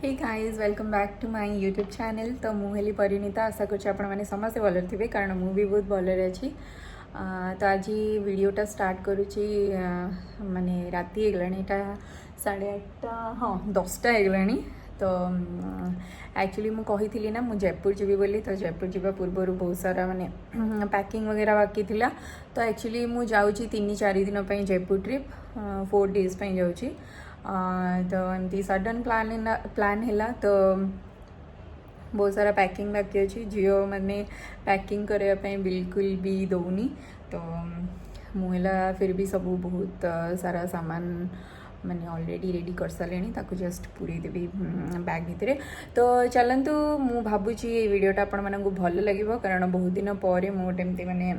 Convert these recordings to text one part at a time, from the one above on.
Hey guys welcome back to my YouTube channel. तो मुझे परिणीता आशा कर समस्ते भल थे कारण मु भी बहुत भलरे अच्छी। तो आज वीडियोटा स्टार्ट करुच्ची माने राति एगलाटा 8:30 हाँ 10टा एगलानी। तो एक्चुअली मु कही ना मु जयपुर जीवी बोली। तो जयपुर जावा पूर्व बहुत सारा माने पैकिंग वगैरह बाकी थिला। तो एक्चुअली मु जाऊँगी 3-4 दिन जयपुर ट्रिप 4 डेज जाऊँगी। तो एमती सडन प्लान है तो बहुत सारा पैकिंग बाकी अच्छी। झील मैंने पैकिंग करने बिल्कुल भी दौनी। तो मुझे फिर भी सब बहुत सारा सामान मैंने ऑलरेडी रेडी कर सारे ताकू जस्ट पूरी देवी बैग भितर। तो चलतु मु भावुची ये वीडियोटा आपण मानक भल लगे कारण बहुत दिन पर मुझे मैंने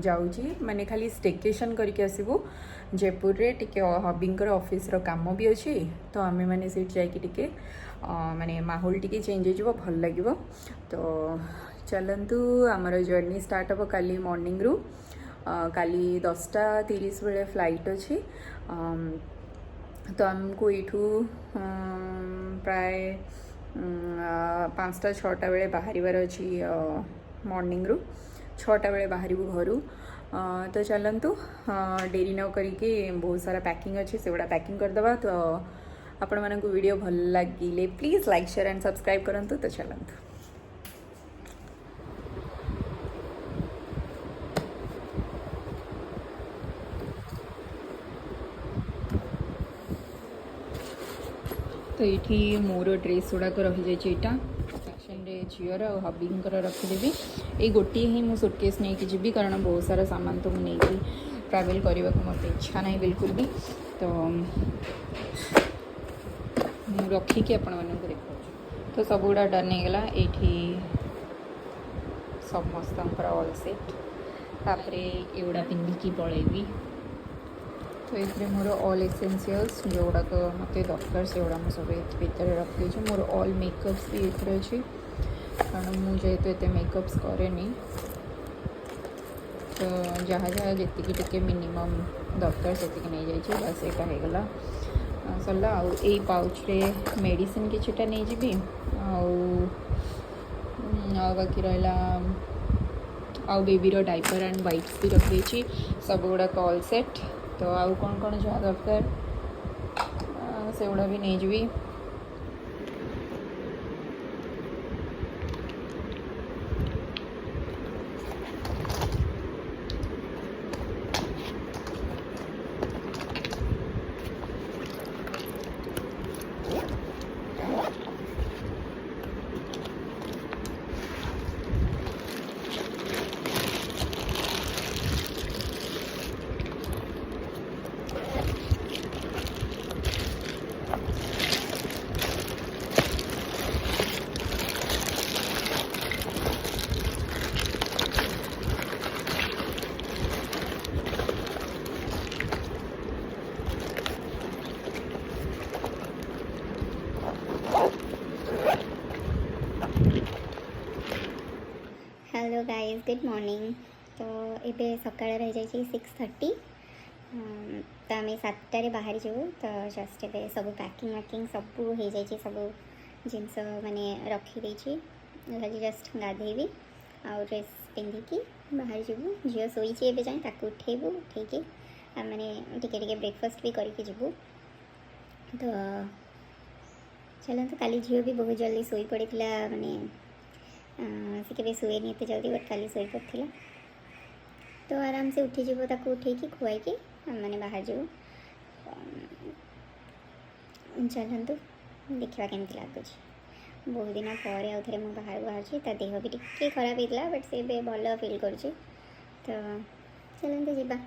जाऊँगी माने खाली स्टेकेशन करके आसबू जयपुर रे टिके हबींकर ऑफिस रो काम भी अच्छी। तो आम मैंने सीट जाके माने माहौल टिके चेंज हो भल लगे। तो चलतु आमर जर्नी स्टार्ट हम काली मॉर्निंग रु काली 10:30 बेले फ्लाइट अच्छी। तो आमको यूँ प्राय 5टा-6टा बेले बाहर अच्छी मॉर्निंग रु 6टा बेले बाहर घर। तो चलतु डेरी न करके बहुत सारा पैकिंग अच्छे से गुड़ा पैकिंग करदे। तो आपण मानक वीडियो भल लगे please like share and subscribe करंतु। तो चलतु तो ये मोर ड्रेस गुड़ाक रही जाइए सेक्शन रे झीर और हबींकर रखीदेवी। ये गोटे ही मुझे सुटकेस नहीं कि जी कारण बहुत सारा सामान तो मुझे ट्रैवल करने को मत इच्छा ना बिल्कुल भी। तो रखिकी आपण मानक देखा तो सब गुड़ा डन होगा ये समस्त ऑल सेट। तापर एगुड़ा पिंधिकी पलैबी। तो ये मोर ऑल एसेंशियल्स जो गुड़ाक मत दरकार से गुड़ा सब भितर रखी। मोर ऑल मेकअप्स भी ये अच्छी कारण मुझे ये मेकअप्स कैनि। तो जहाँ जहाँ जी टे मिनिमम दरकार से नहीं जाइए बस यहाँ होगला सरला। आई पाउच रे मेडिसिन किछटा नहीं जी बाकी रहा आ बेबीर डाइपर एंड वाइप्स भी रखी सब गुड़ाक ऑल सेट। तो आउ कौन कौन जहाँ दरकार से गुड़ा भी नहीं जी। Hello guys good morning. तो ये सकाळ रही जाइए 6:30। तो आम 7टारे बाहर जाऊ। तो जस्ट ए सब पैकिंग वैकिंग सब हो जाइए सब जिनस माने रखीदे। जस्ट गाधेबी आ ड्रेस पिंधिकी बाहर जीवु। झील शोचे ए जाए ताकू उठेबू उठेकी मैंने टिके ब्रेकफास्ट भी करके जीवु। तो चलते काली झील भी बहुत जल्दी शोई पड़ा माने से केवे शुएनि एत जल्दी बट काली शोई पड़ा। तो आराम से उठी जीव ताकू उठेकी खुआईकी मैंने बाहर जीवु। चलतु देखा केमती लगुच। बहुत दिन पर आउ थे मुझे बाहर बाहर देह भी टिके खराब होता बट से भल फिल कर। तो चलते जीवा।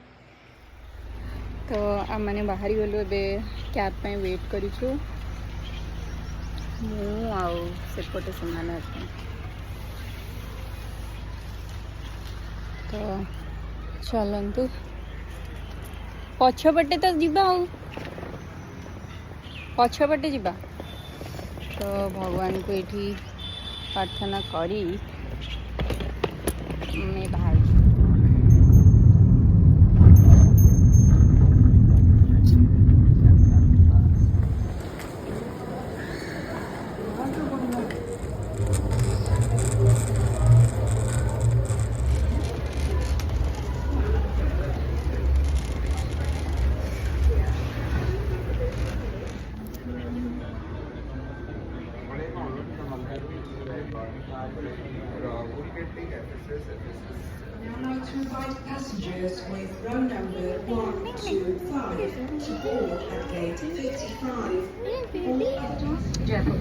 तो आम मैंने बाहरी गलु ए कैब पे वेट करूँ मुझे सामान अच्छे। तो चलतु पछपटे तो जीवा पछपटे जीवा। तो भगवान को ये प्रार्थना करी मैं बाहर Now like to invite passengers with row number 125 to board at gate 55. Jaipur.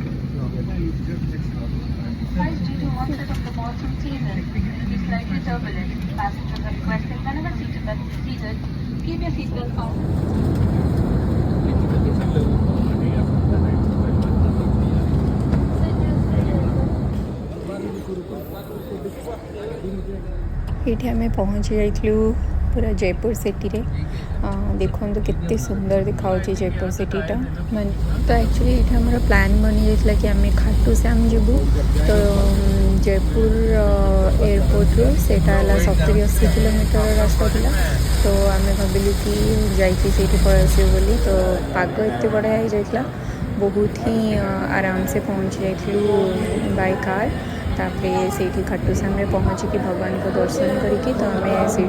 Flight due to onset of the monsoon season will be slightly turbulent. Passengers are requested whenever seated, keep your seatbelt on. ये आम पहुँची जाइलु पूरा Jaipur city रे देखो केते सुंदर दिखाऊँ जयपुर सिटीटा मान तो एक्चुअली ये हमारा प्लान बनी जाता कि आम खाटू श्याम जीवु तो जयपुर एयरपोर्ट रू से 70-80 किलोमीटर रास्ता था तो आम भाविलु कि जाइए पलैसु बोली तो पाग एत बढ़िया हो जाता बहुत ही आराम से पहुँच जाइलु बाय कार तापर से खाटू श्याम पहुँचिकी भगवान को दर्शन करके तो आम से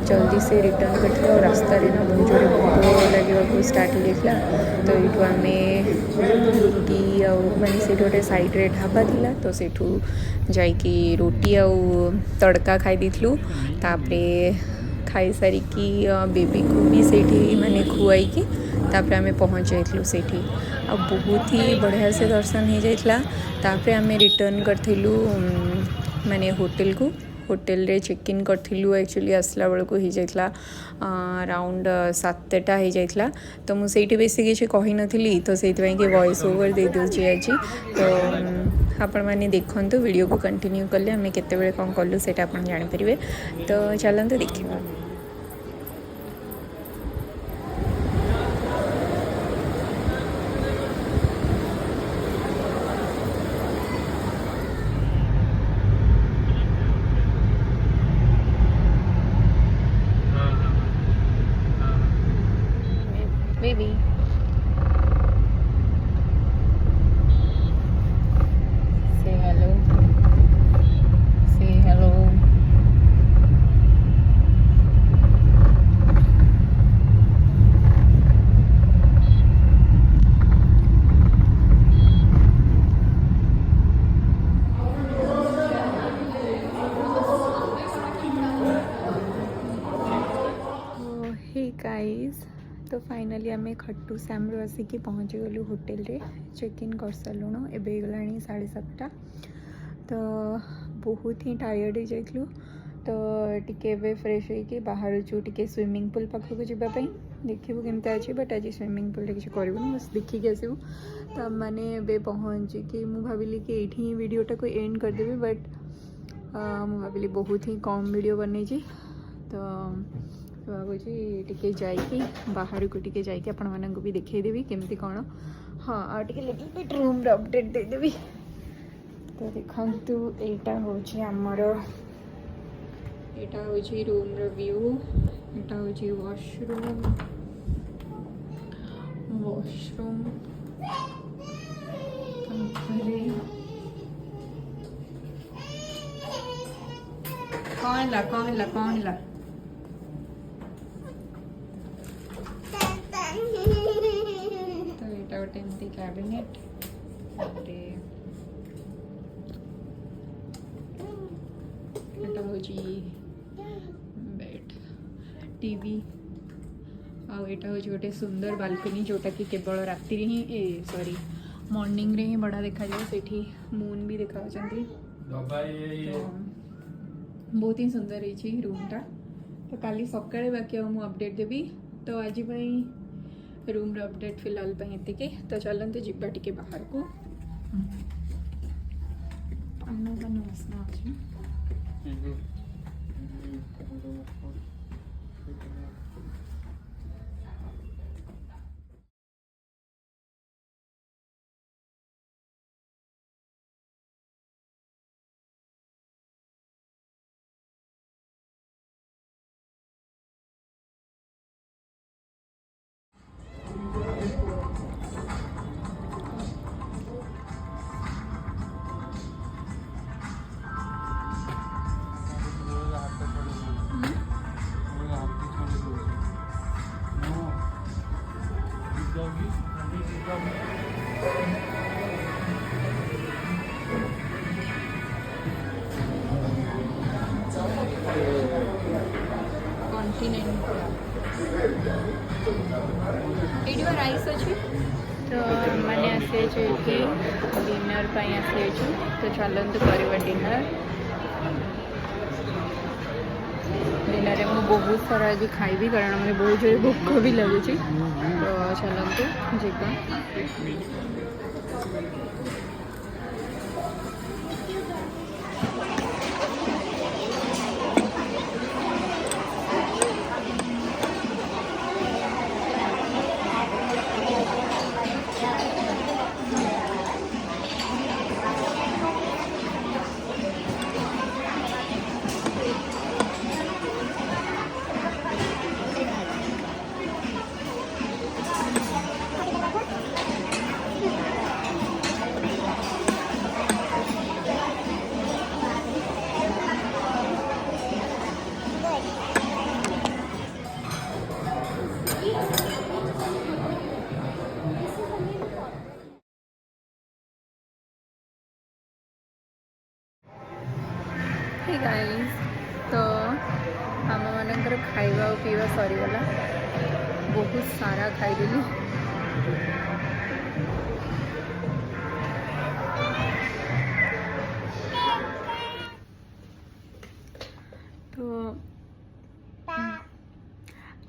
जल्दी से रिटर्न करते और रास्ता ना बहुत जोरे भोक लगे स्टार्ट हो जाता तो यू आम रोटी आने से गोटे साइड्रे ढाबा थिला तो सेठू जाइकी रोटी आ तड़का खाई देलु तापर खाई सारिकी बेबी को भी सेठी माने खुआई तापर आम पहुँच जाइलु सेठी आ बहुत ही बढ़िया से दर्शन हो जाता तापर आम रिटर्न करथिलु माने होटल को होटल रे चेक इन करथिलु एक्चुअली आसला बेल को हो जाता अराउंड 7टा हो जाता तो मुझे बेसी किसी कही नथली तो से कि वॉइस ओवर दे दूची आज तो आपण मैंने देखते वीडियो को कंटिन्यू कले आम केते कौन कलु से आप जानीपर तो चलते देखा baby. Say hello. Say hello. Oh, hey guys. तो फाइनाली आम खट्टू श्याम आसिकी पहुँची गलु होटेल रे चेक इन कर सारूँ एवं गला 7:30 तो बहुत ही टायर्ड हो जाइलु तो टिके फ्रेश होइके बाहर टिके स्विमिंग पूल पाखक जावाई देखू केमती अच्छे बट आज स्विमिंग पूल किसी करूँ बस देखिक आसबू तो मैंने पहुँचिकी मुझे भाविली कि ये वीडियोटा को एंड करदेवी बट मुझे भाविली बहुत ही कम वीडियो बन तो भावुँ टी जाकि बाहर को टी जाकि आपण मानक भी देखईदेवी केमती कौन हाँ आटे लिटिल बिट रूम अपडेट देदेवी तो देखु यहाँ हूँ आमर यहाँ हूँ रूम व्यू यहाँ हूँ वॉशरूम कौन है तो यहाँ गोटे एमती कैबिनेट यहाँ हूँ बेड टीवी आटा हूँ गोटे सुंदर बालकनी जोटा कि केवल राति ही सॉरी मॉर्निंग रे ही बड़ा देखा जाए सेठी मून भी देखा बहुत ही सुंदर है रूमटा तो काली सकाळे बाकी मुझे अपडेट देवी तो आज रूम अपडेट फिलहाल ये तो चलते जीवा टी बाहर को एडिवा राइस अच्छी तो मैंने आसे डिनर पर आसे तो चलते करवा डिनर डिनर में बहुत सारा आज खाइबी कारण मैंने बहुत जोर भोक भी लगुच तो चलते जीवा हे गाइस तो आम मानकर खाइबा और पीवा सरीगला बहुत सारा खाईदेली तो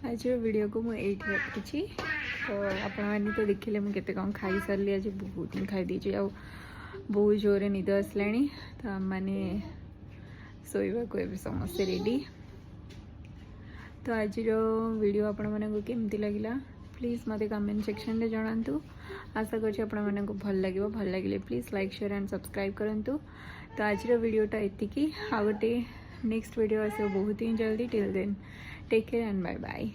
आज वीडियो को मुझे रखी तो आपण मैंने तो देखिले मुझे केते कौन खाई सारी आज बहुत खाई दीजिए आ बहुत जोरे निद आसला तो आम मैंने सोइबा को ए समस्ते रेडी तो आज वीडियो आपण मानक केमती लगिला प्लीज़ मते कमेंट सेक्शन रे जणांतु आशा करछि आपण मानक भल लगिले please like share and subscribe करंतु तो आज वीडियोटा एतिकी आ गोटे नेक्स्ट वीडियो आसे बहुत ही जल्दी till then take care and bye bye.